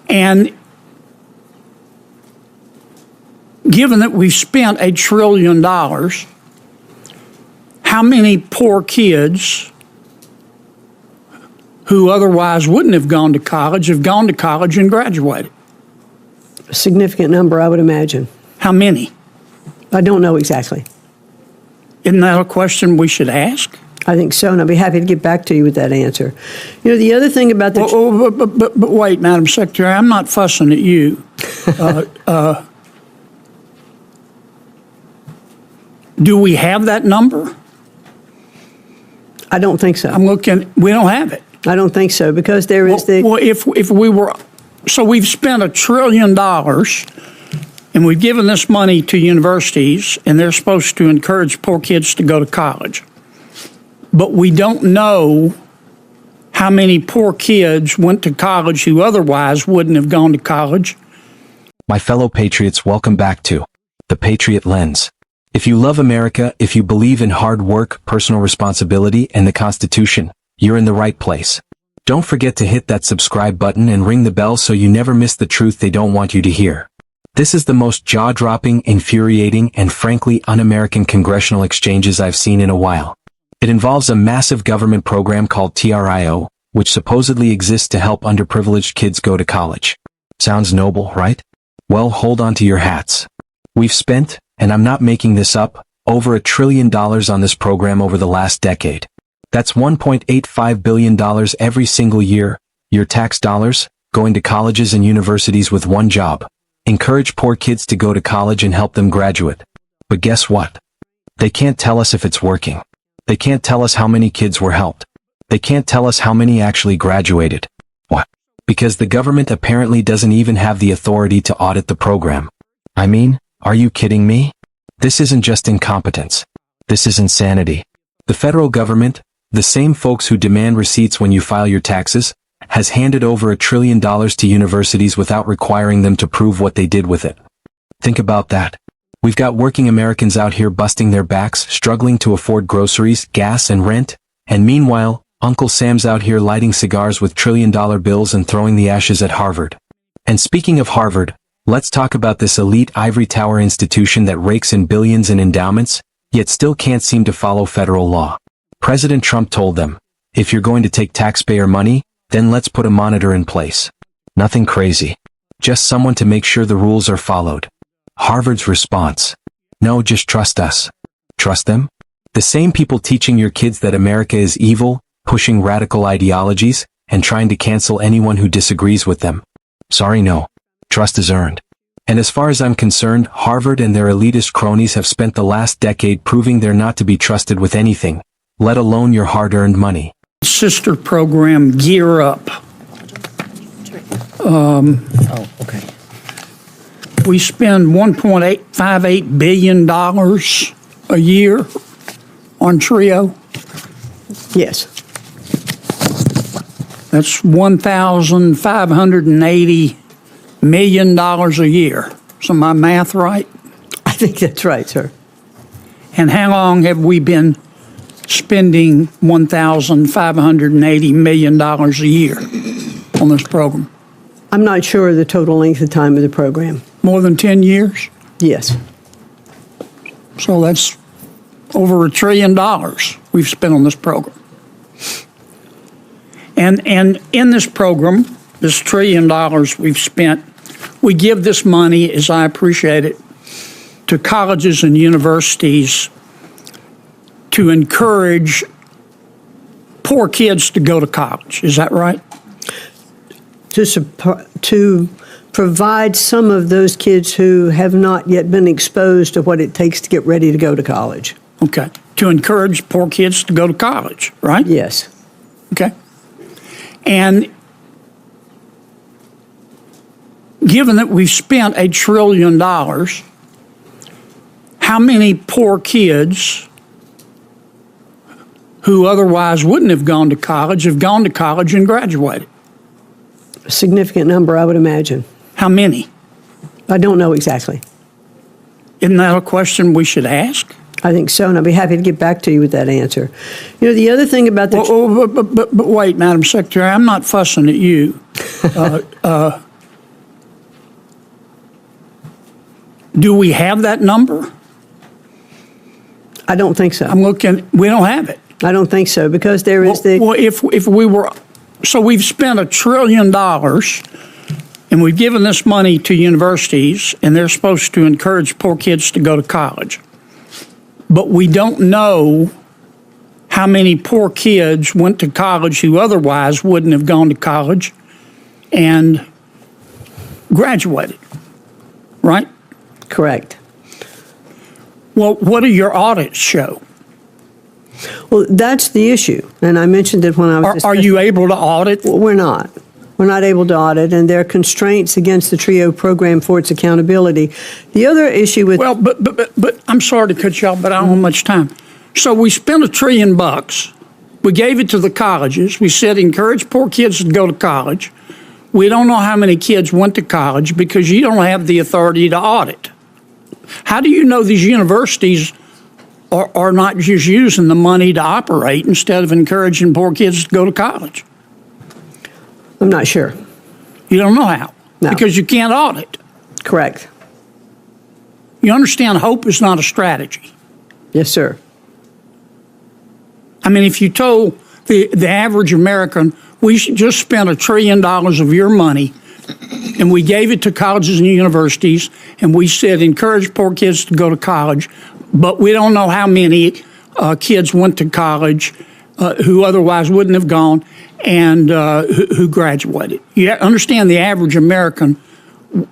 And given that we've spent $1 trillion, how many poor kids who otherwise wouldn't have gone to college have gone to college and graduated? A significant number, I would imagine. How many? I don't know exactly. Isn't that a question we should ask? I think so, and I'll be happy to get back to you with that answer. You know, the other thing about the... But wait, Madam Secretary, I'm not fussing at you. Do we have that number? I don't think so. I'm looking, we don't have it. I don't think so, because there is Well, if we were... So we've spent $1 trillion, and we've given this money to universities, and they're supposed to encourage poor kids to go to college. But we don't know how many poor kids went to college who otherwise wouldn't have gone to college. My fellow patriots, welcome back to The Patriot Lens. If you love America, if you believe in hard work, personal responsibility, and the Constitution, you're in the right place. Don't forget to hit that subscribe button and ring the bell so you never miss the truth they don't want you to hear. This is the most jaw-dropping, infuriating, and frankly un-American congressional exchanges I've seen in a while. It involves a massive government program called TRIO, which supposedly exists to help underprivileged kids go to college. Sounds noble, right? Well, hold on to your hats. We've spent, and I'm not making this up, over $1 trillion on this program over the last decade. That's $1.85 billion every single year, your tax dollars, going to colleges and universities with one job. Encourage poor kids to go to college and help them graduate. But guess what? They can't tell us if it's working. They can't tell us how many kids were helped. They can't tell us how many actually graduated. What? Because the government apparently doesn't even have the authority to audit the program. I mean, are you kidding me? This isn't just incompetence. This is insanity. The federal government, the same folks who demand receipts when you file your taxes, has handed over $1 trillion to universities without requiring them to prove what they did with it. Think about that. We've got working Americans out here busting their backs, struggling to afford groceries, gas, and rent, and meanwhile, Uncle Sam's out here lighting cigars with $1 trillion bills and throwing the ashes at Harvard. And speaking of Harvard, let's talk about this elite ivory tower institution that rakes in billions in endowments, yet still can't seem to follow federal law. President Trump told them, if you're going to take taxpayer money, then let's put a monitor in place. Nothing crazy. Just someone to make sure the rules are followed. Harvard's response: no, just trust us. Trust them? The same people teaching your kids that America is evil, pushing radical ideologies, and trying to cancel anyone who disagrees with them. Sorry, no. Trust is earned. And as far as I'm concerned, Harvard and their elitist cronies have spent the last decade proving they're not to be trusted with anything, let alone your hard-earned money. Sister program, Gear Up. okay. We spend $1.858 billion a year on TRIO. Yes. That's $1,580 million a year. Is my math right? I think that's right, sir. And how long have we been spending $1,580 million a year on this program? I'm not sure of the total length of time of the program. More than 10 years? Yes. So that's over $1 trillion we've spent on this program. And in this program, this $1 trillion we've spent, we give this money, as I appreciate it, to colleges and universities to encourage poor kids to go to college. Is that right? To provide some of those kids who have not yet been exposed to what it takes to get ready to go to college. Okay. To encourage poor kids to go to college, right? Yes. Okay. And given that we've spent $1 trillion, how many poor kids who otherwise wouldn't have gone to college have gone to college and graduated? A significant number, I would imagine. How many? I don't know exactly. Isn't that a question we should ask? I think so, and I'll be happy to get back to you with that answer. You know, the other thing about the... But wait, Madam Secretary, I'm not fussing at you. Do we have that number? I don't think so. I'm looking, we don't have it. I don't think so, because there is the. Well, if we were, so we've spent $1 trillion and we've given this money to universities and they're supposed to encourage poor kids to go to college. But we don't know how many poor kids went to college who otherwise wouldn't have gone to college and graduated, right? Correct. Well, what do your audits show? Well, that's the issue. And I mentioned it when I was Are you able to audit? Well, we're not. We're not able to audit, and there are constraints against the TRIO program for its accountability. The other issue with. Well, but I'm sorry to cut you off, but I don't have much time. So we spent $1 trillion. We gave it to the colleges. We said encourage poor kids to go to college. We don't know how many kids went to college because you don't have the authority to audit. How do you know these universities are not just using the money to operate instead of encouraging poor kids to go to college? I'm not sure. You don't know how? No. Because you can't audit. Correct. You understand hope is not a strategy. Yes, sir. I mean, if you told the average American, we just spent $1 trillion of your money and we gave it to colleges and universities and we said encourage poor kids to go to college, but we don't know how many kids went to college who otherwise wouldn't have gone and who graduated. You understand the average American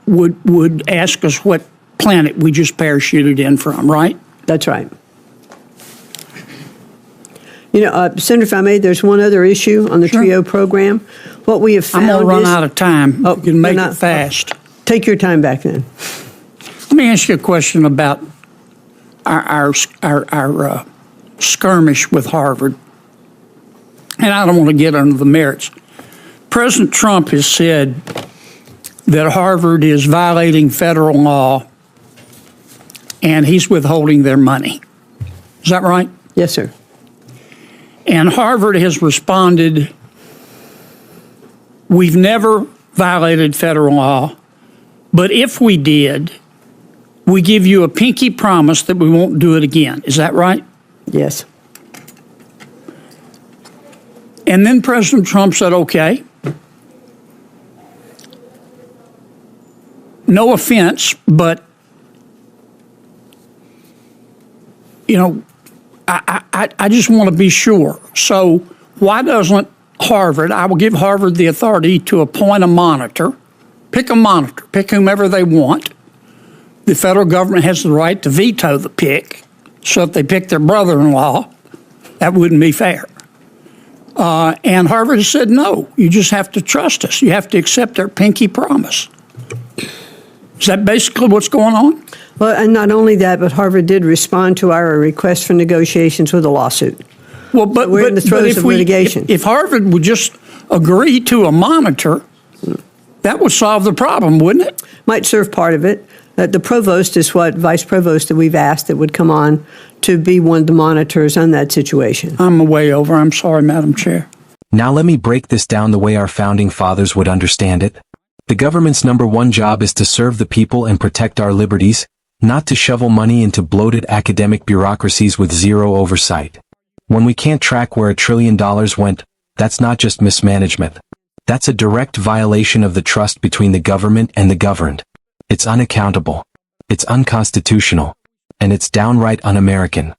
would ask us what planet we just parachuted in from, right? That's right. You know, Senator, if I may, there's one other issue on the TRIO program. What we have found I'm going to run is, out of time. Oh, You can make you're not- it fast. Take your time back then. Let me ask you a question about our skirmish with Harvard. And I don't want to get into the merits. President Trump has said that Harvard is violating federal law and he's withholding their money. Is that right? Yes, sir. And Harvard has responded, we've never violated federal law, but if we did, we give you a pinky promise that we won't do it again. Is that right? Yes. And then President Trump said, okay, no offense, but, you know, I just want to be sure. So why doesn't Harvard, I will give Harvard the authority to appoint a monitor, pick whomever they want. The federal government has the right to veto the pick. So if they pick their brother-in-law, that wouldn't be fair. And Harvard has said, no, you just have to trust us. You have to accept their pinky promise. Is that basically what's going on? Well, and not only that, but Harvard did respond to our request for negotiations with a lawsuit. Well, but we're in the throes of litigation. If Harvard would just agree to a monitor, that would solve the problem, wouldn't it? Might serve part of it. The provost is what vice provost that we've asked that would come on to be one of the monitors on that situation. I'm way over. I'm sorry, Madam Chair. Now let me break this down the way our founding fathers would understand it. The government's #1 job is to serve the people and protect our liberties, not to shovel money into bloated academic bureaucracies with zero oversight. When we can't track where $1 trillion went, that's not just mismanagement. That's a direct violation of the trust between the government and the governed. It's unaccountable. It's unconstitutional. And it's downright un-American.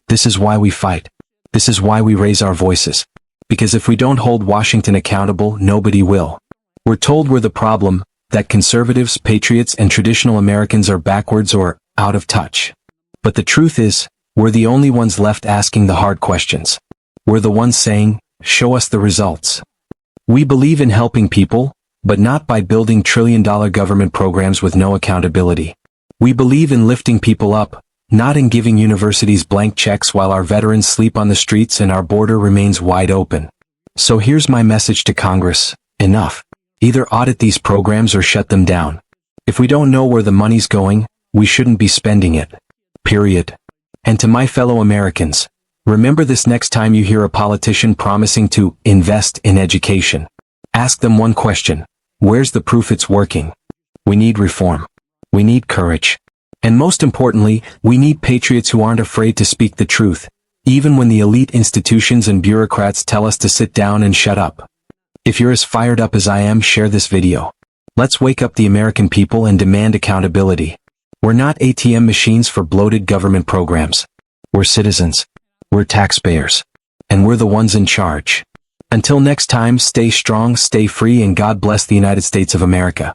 This is why we fight. This is why we raise our voices. Because if we don't hold Washington accountable, nobody will. We're told we're the problem, that conservatives, patriots, and traditional Americans are backwards or out of touch. But the truth is, we're the only ones left asking the hard questions. We're the ones saying, show us the results. We believe in helping people, but not by building trillion-dollar government programs with no accountability. We believe in lifting people up, not in giving universities blank checks while our veterans sleep on the streets and our border remains wide open. So here's my message to Congress: enough. Either audit these programs or shut them down. If we don't know where the money's going, we shouldn't be spending it. Period. And to my fellow Americans, remember this next time you hear a politician promising to invest in education. Ask them one question: where's the proof it's working? We need reform. We need courage. And most importantly, we need patriots who aren't afraid to speak the truth, even when the elite institutions and bureaucrats tell us to sit down and shut up. If you're as fired up as I am, share this video. Let's wake up the American people and demand accountability. We're not ATM machines for bloated government programs. We're citizens. We're taxpayers. And we're the ones in charge. Until next time, stay strong, stay free, and God bless the United States of America.